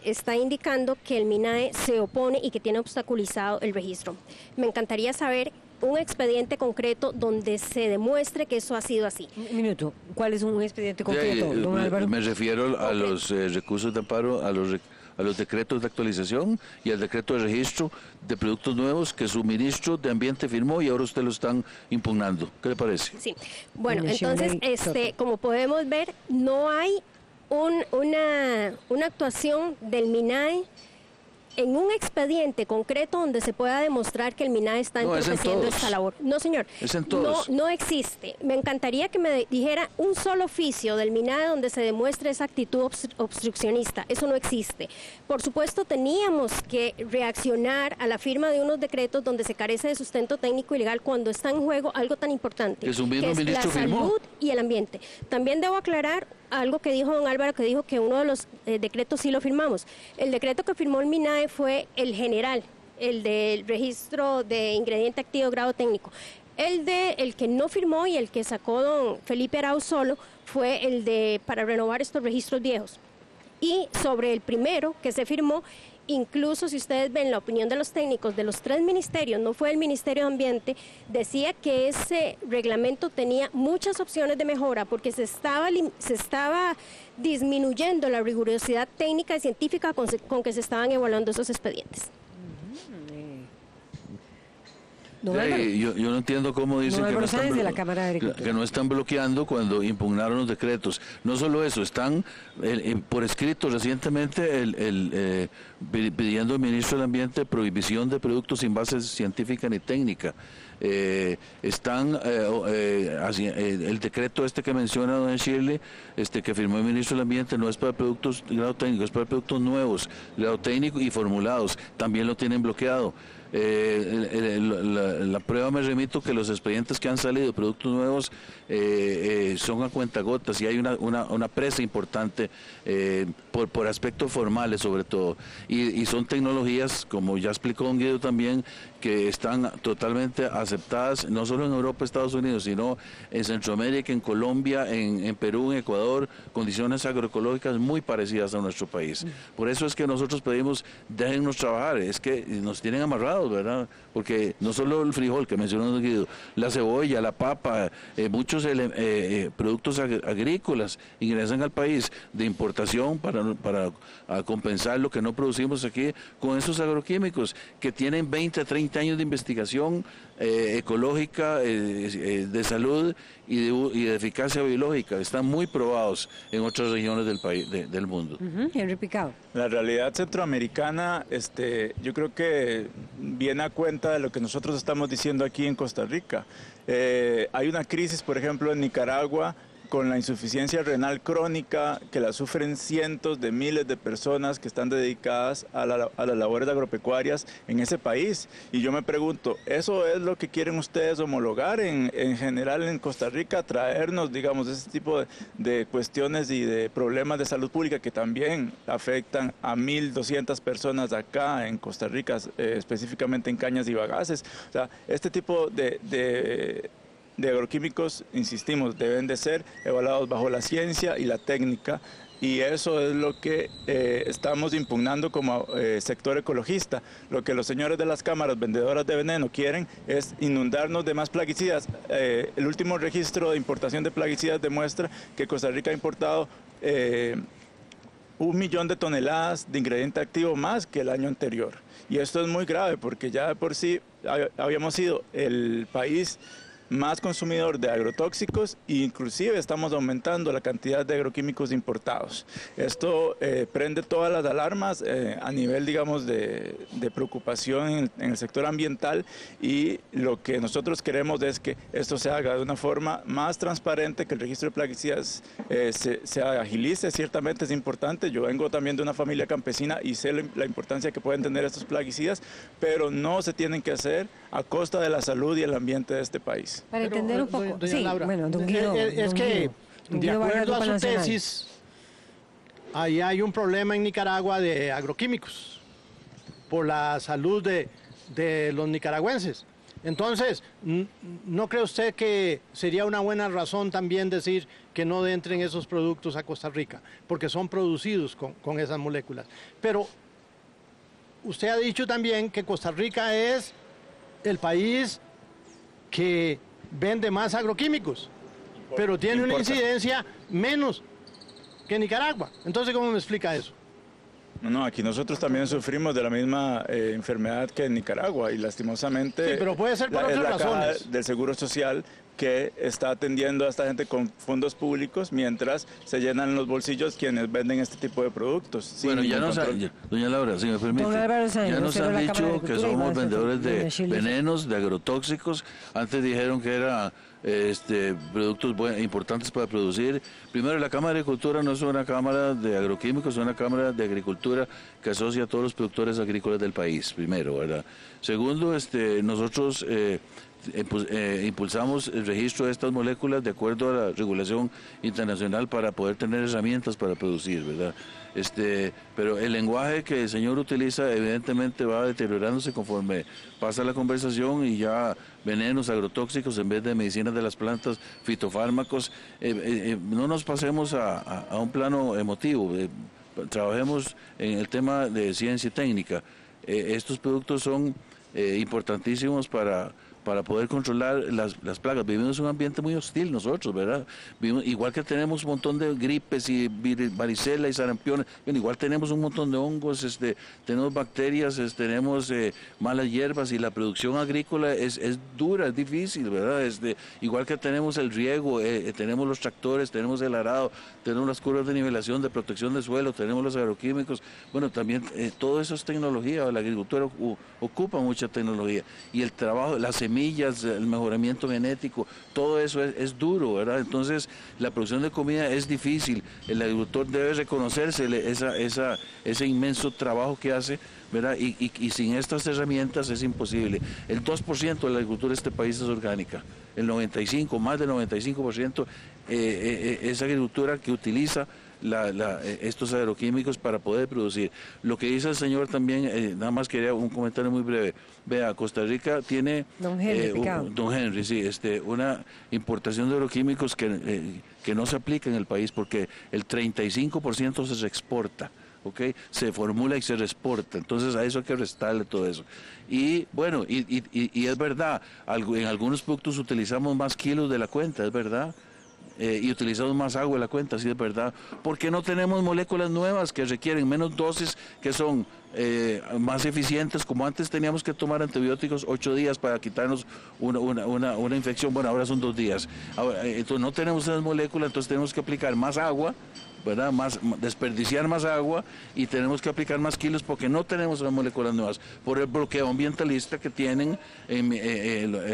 está indicando que el MINAE se opone y que tiene obstaculizado el registro. Me encantaría saber un expediente concreto donde se demuestre que eso ha sido así. Un minuto, ¿cuál es un expediente concreto, don Álvaro? Me refiero a los recursos de amparo, a los decretos de actualización y al decreto de registro de productos nuevos que su ministro de Ambiente firmó y ahora usted lo están impugnando. ¿Qué le parece? Sí, bueno, entonces, como podemos ver, no hay una actuación del MINAE en un expediente concreto donde se pueda demostrar que el MINAE está entorpeciendo esta labor. No, señor. Es en todos. No existe. Me encantaría que me dijera un solo oficio del MINAE donde se demuestre esa actitud obstruccionista. Eso no existe. Por supuesto, teníamos que reaccionar a la firma de unos decretos donde se carece de sustento técnico y legal cuando está en juego algo tan importante, que es la salud y el ambiente. También debo aclarar algo que dijo don Álvaro, que dijo que uno de los decretos sí lo firmamos. El decreto que firmó el MINAE fue el general, el del registro de ingrediente activo grado técnico. El que no firmó y el que sacó don Felipe Arauz solo fue el de para renovar estos registros viejos. Y sobre el primero que se firmó, incluso si ustedes ven la opinión de los técnicos de los 3 ministerios, no fue el Ministerio de Ambiente, decía que ese reglamento tenía muchas opciones de mejora porque se estaba disminuyendo la rigurosidad técnica y científica con que se estaban evaluando esos expedientes. Yo no entiendo cómo dicen que no están bloqueando cuando impugnaron los decretos. No solo eso, están por escrito recientemente pidiendo al ministro del Ambiente prohibición de productos sin base científica ni técnica. El decreto que menciona don Shirley, que firmó el ministro del Ambiente, no es para productos de grado técnico, es para productos nuevos, grado técnico y formulados. También lo tienen bloqueado. La prueba me remito que los expedientes que han salido de productos nuevos son a cuentagotas y hay una presa importante por aspectos formales sobre todo y son tecnologías, como ya explicó don Guido también, que están totalmente aceptadas no solo en Europa, Estados Unidos, sino en Centroamérica, en Colombia, en Perú, en Ecuador, condiciones agroecológicas muy parecidas a nuestro país. Por eso es que nosotros pedimos, déjennos trabajar, es que nos tienen amarrados. asociados, ¿verdad? Porque no solo el frijol que mencionó don Guido, la cebolla, la papa, muchos productos agrícolas ingresan al país de importación para compensar lo que no producimos aquí con esos agroquímicos que tienen 20 a 30 años de investigación ecológica, de salud y de eficacia biológica. Están muy probados en otras regiones del país, del mundo. Henry Picado. La realidad centroamericana, yo creo que viene a cuenta de lo que nosotros estamos diciendo aquí en Costa Rica. Hay una crisis, por ejemplo, en Nicaragua, con la insuficiencia renal crónica que la sufren cientos de miles de personas que están dedicadas a las labores agropecuarias en ese país. Y yo me pregunto, ¿eso es lo que quieren ustedes homologar en general en Costa Rica? Traernos, digamos, ese tipo de cuestiones y de problemas de salud pública que también afectan a 1.200 personas acá en Costa Rica, específicamente en Cañas y Bagaces. O sea, este tipo de agroquímicos, insistimos, deben de ser evaluados bajo la ciencia y la técnica, y eso es lo que estamos impugnando como sector ecologista. Lo que los señores de las cámaras vendedoras de veneno quieren es inundarnos de más plaguicidas. El último registro de importación de plaguicidas demuestra que Costa Rica ha importado 1 millón de toneladas de ingrediente activo más que el año anterior. Y esto es muy grave porque ya de por sí habíamos sido el país más consumidor de agrotóxicos e inclusive estamos aumentando la cantidad de agroquímicos importados. Esto prende todas las alarmas a nivel, digamos, de preocupación en el sector ambiental, y lo que nosotros queremos es que esto se haga de una forma más transparente, que el registro de plaguicidas se agilice. Ciertamente es importante, yo vengo también de una familia campesina y sé la importancia que pueden tener estos plaguicidas, pero no se tienen que hacer a costa de la salud y el ambiente de este país. Para entender un poco. Doña Sí, Laura, bueno, don Guido. es que, de acuerdo a su tesis, ahí hay un problema en Nicaragua de agroquímicos por la salud de los nicaragüenses. Entonces, ¿no cree usted que sería una buena razón también decir que no entren esos productos a Costa Rica? Porque son producidos con esas moléculas. Pero usted ha dicho también que Costa Rica es el país que vende más agroquímicos, pero tiene una incidencia menos que Nicaragua. Entonces, ¿cómo me explica eso? No, aquí nosotros también sufrimos de la misma enfermedad que en Nicaragua, y lastimosamente Sí, pero puede ser por otras la caja razones. del Seguro Social que está atendiendo a esta gente con fondos públicos, mientras se llenan los bolsillos quienes venden este tipo de productos. Bueno, ya nos doña Laura, si me permite, Don Álvaro Sáenz, ya nos vocero de han la Cámara de dicho que Agricultura y somos Maestro vendedores de de Chile. venenos, de agrotóxicos. Antes dijeron que era productos importantes para producir. Primero, la Cámara de Agricultura no es una cámara de agroquímicos, es una cámara de agricultura que asocia a todos los productores agrícolas del país, primero, ¿verdad? Segundo, nosotros impulsamos el registro de estas moléculas de acuerdo a la regulación internacional para poder tener herramientas para producir, ¿verdad? Pero el lenguaje que el señor utiliza evidentemente va deteriorándose conforme pasa la conversación, y ya venenos, agrotóxicos en vez de medicinas de las plantas, fitofármacos. No nos pasemos a un plano emotivo, trabajemos en el tema de ciencia y técnica. Estos productos son importantísimos para poder controlar las plagas. Vivimos en un ambiente muy hostil nosotros, ¿verdad? Igual que tenemos un montón de gripes y varicela y sarampiones, bueno, igual tenemos un montón de hongos, tenemos bacterias, tenemos malas hierbas, y la producción agrícola es dura, es difícil, ¿verdad? Igual que tenemos el riego, tenemos los tractores, tenemos el arado, tenemos las curvas de nivelación, de protección del suelo, tenemos los agroquímicos. Bueno, también todo eso es tecnología. La agricultura ocupa mucha tecnología, y el trabajo, las semillas, el mejoramiento genético, todo eso es duro, ¿verdad? Entonces, la producción de comida es difícil. El agricultor debe reconocerse ese inmenso trabajo que hace, ¿verdad? Y sin estas herramientas es imposible. El 2% de la agricultura de este país es orgánica. El 95%, más del 95% es agricultura que utiliza estos agroquímicos para poder producir. Lo que dice el señor también, nada más quería un comentario muy breve. Vea, Costa Rica tiene, Don Henry, don Henry, sí, una importación de agroquímicos que no se aplica en el país, porque el 35% se exporta, ¿ok? Se formula y se exporta, entonces a eso hay que restarle todo eso. Y bueno, y es verdad, en algunos productos utilizamos más kilos de la cuenta, es verdad. Y utilizamos más agua en la cuenta, sí es verdad, porque no tenemos moléculas nuevas que requieren menos dosis, que son más eficientes, como antes teníamos que tomar antibióticos 8 días para quitarnos una infección, bueno, ahora son 2 días. Ahora, entonces no tenemos esas moléculas, entonces tenemos que aplicar más agua, ¿verdad? Desperdiciar más agua y tenemos que aplicar más kilos porque no tenemos las moléculas nuevas, por el bloqueo ambientalista que tienen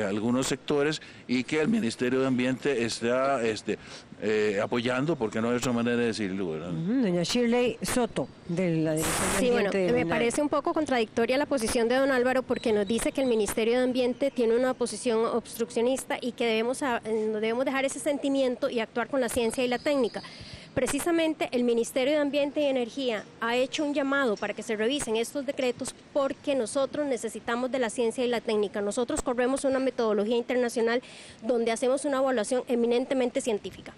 algunos sectores y que el Ministerio de Ambiente está apoyando, porque no hay otra manera de decirlo, ¿verdad? Doña Shirley Soto, de la Dirección de Sí, bueno, Ambiente me parece un poco contradictoria la posición de don Álvaro, porque nos dice que el Ministerio de Ambiente tiene una posición obstruccionista y que debemos dejar ese sentimiento y actuar con la ciencia y la técnica. Precisamente el Ministerio de Ambiente y Energía ha hecho un llamado para que se revisen estos decretos porque nosotros necesitamos de la ciencia y la técnica. Nosotros corremos una metodología internacional donde hacemos una evaluación eminentemente científica.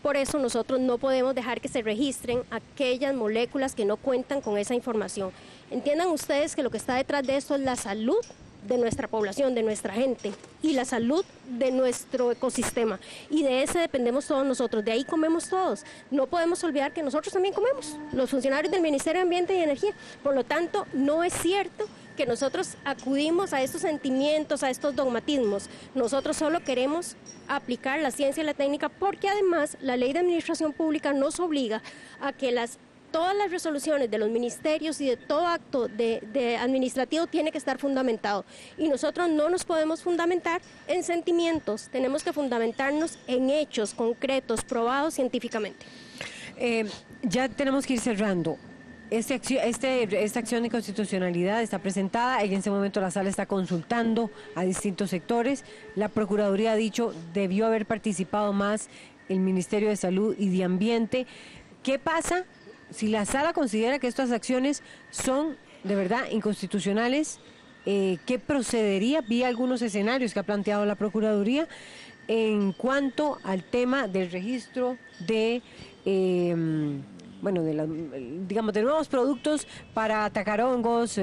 Por eso nosotros no podemos dejar que se registren aquellas moléculas que no cuentan con esa información. Entiendan ustedes que lo que está detrás de esto es la salud de nuestra población, de nuestra gente y la salud de nuestro ecosistema, y de ese dependemos todos nosotros, de ahí comemos todos. No podemos olvidar que nosotros también comemos, los funcionarios del Ministerio de Ambiente y Energía. Por lo tanto, no es cierto que nosotros acudimos a estos sentimientos, a estos dogmatismos. Nosotros solo queremos aplicar la ciencia y la técnica, porque además la Ley de Administración Pública nos obliga a que todas las resoluciones de los ministerios y de todo acto de administrativo tiene que estar fundamentado. Y nosotros no nos podemos fundamentar en sentimientos, tenemos que fundamentarnos en hechos concretos, probados científicamente. Ya tenemos que ir cerrando. Esta acción de inconstitucionalidad está presentada, en ese momento la sala está consultando a distintos sectores. La Procuraduría ha dicho debió haber participado más el Ministerio de Salud y de Ambiente. ¿Qué pasa si la sala considera que estas acciones son de verdad inconstitucionales? ¿Qué procedería? Vi algunos escenarios que ha planteado la Procuraduría en cuanto al tema del registro de de nuevos productos para atacar hongos,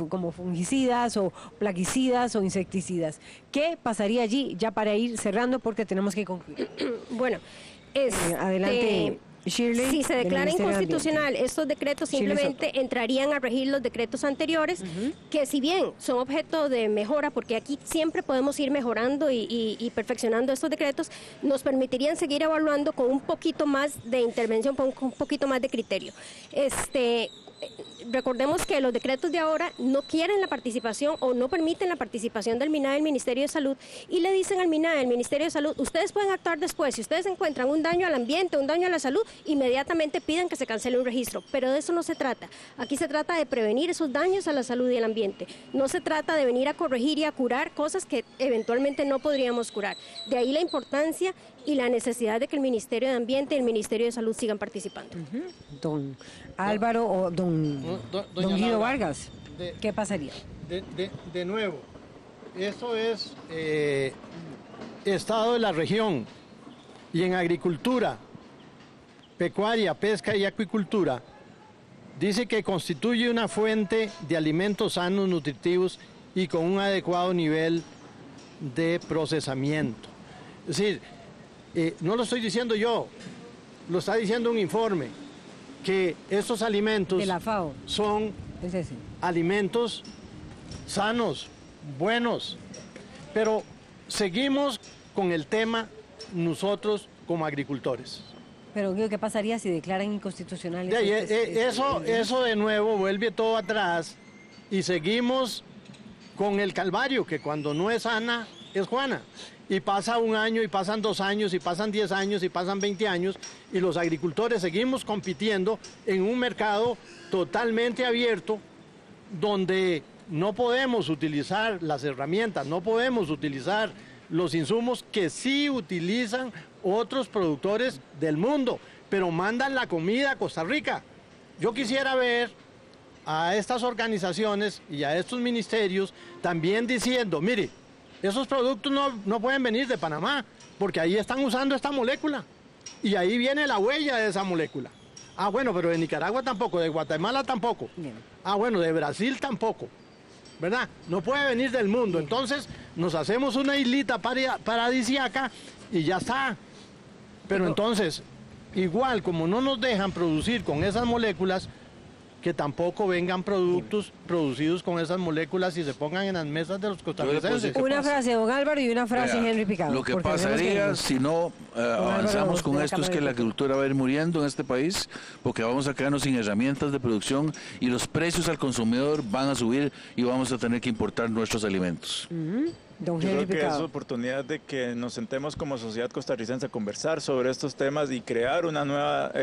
como fungicidas o plaguicidas o insecticidas. ¿Qué pasaría allí? Ya para ir cerrando, porque tenemos que concluir. Bueno, adelante, Shirley. Si se declara del Ministerio de inconstitucional, estos decretos simplemente entrarían a regir los decretos anteriores, que si bien son objeto de mejora, porque aquí siempre podemos ir mejorando y perfeccionando estos decretos, nos permitirían seguir evaluando con un poquito más de intervención, con un poquito más de criterio. Recordemos que los decretos de ahora no quieren la participación o no permiten la participación del MINAE, del Ministerio de Salud, y le dicen al MINAE, al Ministerio de Salud, ustedes pueden actuar después. Si ustedes encuentran un daño al ambiente, un daño a la salud, inmediatamente pidan que se cancele un registro. Pero de eso no se trata. Aquí se trata de prevenir esos daños a la salud y al ambiente. No se trata de venir a corregir y a curar cosas que eventualmente no podríamos curar. De ahí la importancia y la necesidad de que el Ministerio de Ambiente y el Ministerio de Salud sigan participando. Don Álvaro o don Guido Vargas, ¿qué pasaría? De nuevo, esto es Estado de la región, y en agricultura, pecuaria, pesca y acuicultura, dice que constituye una fuente de alimentos sanos, nutritivos y con un adecuado nivel de procesamiento. Es decir, no lo estoy diciendo yo, lo está diciendo un informe, que estos alimentos de la FAO son alimentos sanos, buenos, pero seguimos con el tema nosotros como agricultores. Pero ¿qué pasaría si declaran inconstitucionales? Eso de nuevo vuelve todo atrás y seguimos con el calvario, que cuando no es Ana, es Juana. Y pasa un año, y pasan 2 años, y pasan 10 años, y pasan 20 años, y los agricultores seguimos compitiendo en un mercado totalmente abierto, donde no podemos utilizar las herramientas, no podemos utilizar los insumos que sí utilizan otros productores del mundo, pero mandan la comida a Costa Rica. Yo quisiera ver a estas organizaciones y a estos ministerios también diciendo, mire, esos productos no pueden venir de Panamá, porque ahí están usando esta molécula, y ahí viene la huella de esa molécula. Ah, bueno, pero de Nicaragua tampoco, de Guatemala tampoco. Bien. Ah, bueno, de Brasil tampoco. ¿Verdad? No puede venir del mundo. Entonces nos hacemos una islita paradisíaca y ya está. Pero entonces, igual como no nos dejan producir con esas moléculas, que tampoco vengan productos producidos con esas moléculas y se pongan en las mesas de los costarricenses. ¿Qué Una pasa? frase de don Álvaro y una frase de Henry Picado. Lo que porque vemos pasaría que- si no avanzamos con de la esto es Cámara que de la Diputados. agricultura va a ir muriendo en este país porque vamos a quedarnos sin herramientas de producción y los precios al consumidor van a subir y vamos a tener que importar nuestros alimentos. Don Yo Henry creo que es Picado. oportunidad de que nos sentemos como sociedad costarricense a conversar sobre estos temas y crear una nueva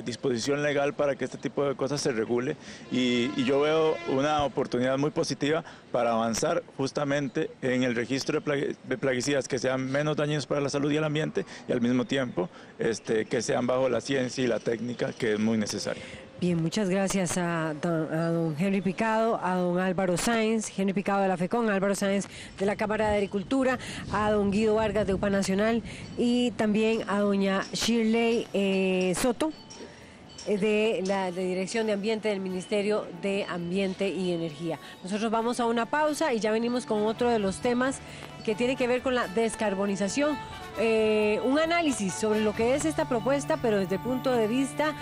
disposición legal para que este tipo de cosas se regule. Y yo veo una oportunidad muy positiva para avanzar justamente en el registro de plaguicidas que sean menos dañinos para la salud y el ambiente y al mismo tiempo que sean bajo la ciencia y la técnica, que es muy necesaria. Bien, muchas gracias a don Henry Picado, a don Álvaro Sáenz, Henry Picado de la FECON, Álvaro Sáenz de la Cámara de Agricultura, a don Guido Vargas de UPA Nacional y también a doña Shirley Soto de la Dirección de Ambiente del Ministerio de Ambiente y Energía. Nosotros vamos a una pausa y ya venimos con otro de los temas que tiene que ver con la descarbonización. Un análisis sobre lo que es esta propuesta, pero desde el punto de vista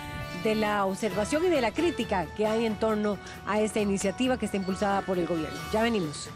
de la observación y de la crítica que hay en torno a esta iniciativa que está impulsada por el gobierno. Ya venimos.